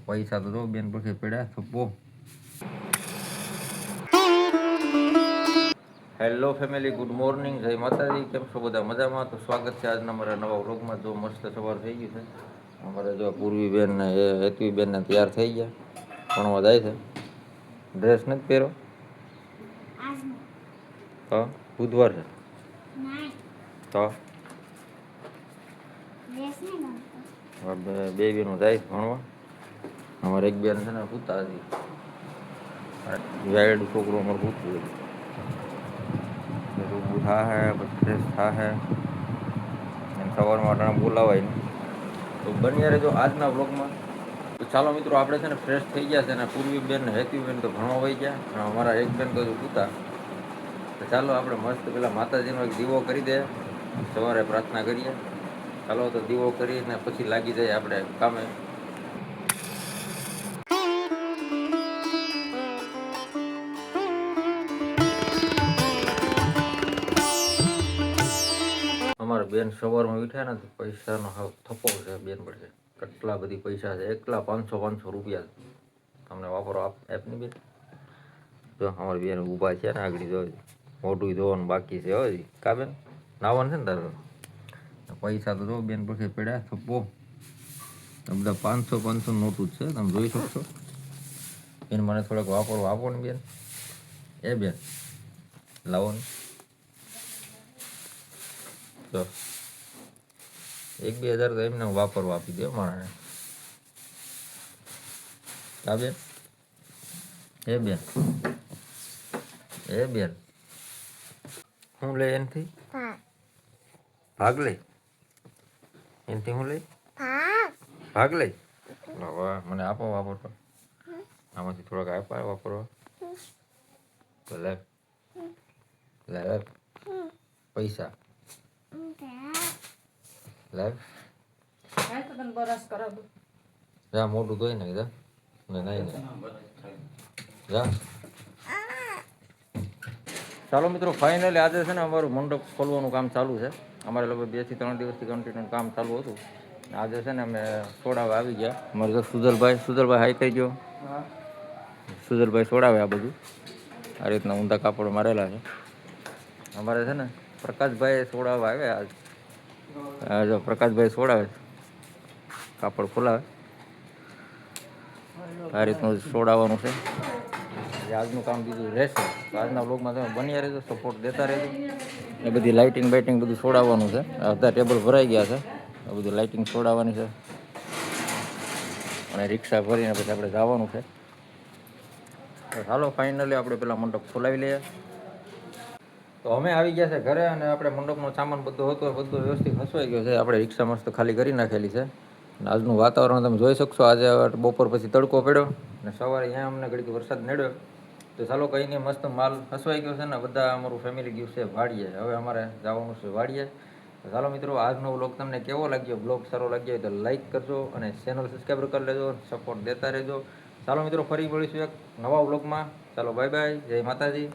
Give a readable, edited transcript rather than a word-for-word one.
પૈસા તો જો બેન પછી પડ્યા થપ્પો. હેલો ફેમિલી, ગુડ મોર્નિંગ, જય માતાજી. કેમ છો બધા? મજામાં? તો સ્વાગત છે આજના મારા નવા વ્લોગમાં. જો મસ્ત સવાર થઈ ગઈ છે અમારે. જો પૂર્વીબેન ને હેતવીબેન ને તૈયાર થઈ ગયા, ભણવા જાય છે. ડ્રેસ નથી પહેરો તો બુધવાર છે તો બે બેનું જાય ભણવા. અમારે એક બેન છે ને પૂતા હતી, વાયડ છોકરો અમારે પૂતું હતું. ઊભું થાય પછી ફ્રેશ થાય, એમ સવારમાં અટાણે બોલાવાય ને. તો બની રહેજો આજના વ્લોગમાં. તો ચાલો મિત્રો, આપણે છે ને ફ્રેશ થઈ ગયા છે ને પૂર્વીબેન ને હેતવીબેન તો ભણવા વહી ગયા, અને અમારા એક બેન તો પૂતા. તો ચાલો આપણે મસ્ત પેલા માતાજીનો એક દીવો કરી દે, સવારે પ્રાર્થના કરીએ. ચાલો તો દીવો કરીને પછી લાગી જાય આપણે કામે. અમારે બેન સવારમાં ઉઠ્યા ને તો પૈસાનો હાવ થપ્પો છે બેન પડશે. કેટલા બધી પૈસા છે, એકલા 500 રૂપિયા તમને વાપરો એપની બેન. જો અમારી બેન ઊભા છે ને આગળ, જો મોઢું ધોવાનું બાકી છે. હવે કા બેન નાવાનું છે ને તારે? પૈસા તો જો બેન પછી પડ્યા થપ્પો. બધા 500 નોટું જ છે, તમે જોઈ શકશો. બેન મને થોડોક વાપરો આપો ને બેન. એ બેન લાવો ને. તો 1-2 હજાર તો એમને વાપરવા આપી દે મારાને. કા બેન? એ બેન, એ બેન હું લે એનથી? ભાગ લે એનથી. હું લે ભાગ લે. વાહ, મને આપો વાપરવા. આમાંથી થોડાક આપવા વાપરવા. તો લે લે પૈસા લે. જા મોટું ધોઈ નાખ જા. નહીં જા. ચાલો મિત્રો, ફાઇનલી આજે છે ને અમારું મંડપ ખોલવાનું કામ ચાલુ છે. અમારે લગભગ 2 થી 3 દિવસથી કન્ટિન્યુ કામ ચાલુ હતું. આજે છે ને અમે સોડાવા આવી ગયા. અમારે તો સુધરભાઈ હાઈ થઈ ગયો. સુધરભાઈ સોડાવે આ બધું. આ રીતના ઊંધા કાપડ મારેલા છે. અમારે છે ને પ્રકાશભાઈ સોડાવવા આવ્યા આજ. જો પ્રકાશભાઈ સોડાવે, કાપડ ખોલાવે. આ રીતનું સોડાવવાનું છે. આજનું કામ બીજું રહેશે. તો આજના બ્લોગમાં તમે બન્યા રહેજો, સપોર્ટ દેતા રહેજો. એ બધી લાઇટિંગ બાઇટિંગ બધું સોડાવવાનું છે. અડધા ટેબલ ભરાઈ ગયા છે, આ બધું લાઇટિંગ સોડાવવાની છે. અને રિક્ષા ભરીને પછી આપણે જવાનું છે. તો ચાલો ફાઇનલી આપણે પેલા મંડપ ખોલાવી લઈએ. તો અમે આવી ગયા છે ઘરે, અને આપણે મંડપનો સામાન બધો હતો, બધો વ્યવસ્થિત હસવાઈ ગયો છે. આપણે રિક્ષા મસ્ત ખાલી કરી નાખેલી છે. અને આજનું વાતાવરણ તમે જોઈ શકશો. આજે બપોર પછી તડકો પડ્યો અને સવારે અહીંયા અમને ઘડીક વરસાદ નડ્યો. તો ચાલો કંઈ નહીં, મસ્ત માલ હસવાઈ ગયો છે ને. બધા અમારું ફેમિલી ગયું છે વાડીએ. હવે અમારે જવાનું છે વાડીએ. તો ચાલો મિત્રો, આજનો બ્લોગ તમને કેવો લાગ્યો? બ્લોગ સારો લાગ્યો હોય તો લાઈક કરજો અને ચેનલ સબસ્ક્રાઈબ કરી લેજો, સપોર્ટ દેતા રહેજો. ચાલો મિત્રો, ફરી મળીશું એક નવા બ્લોગમાં. ચાલો બાય બાય, જય માતાજી.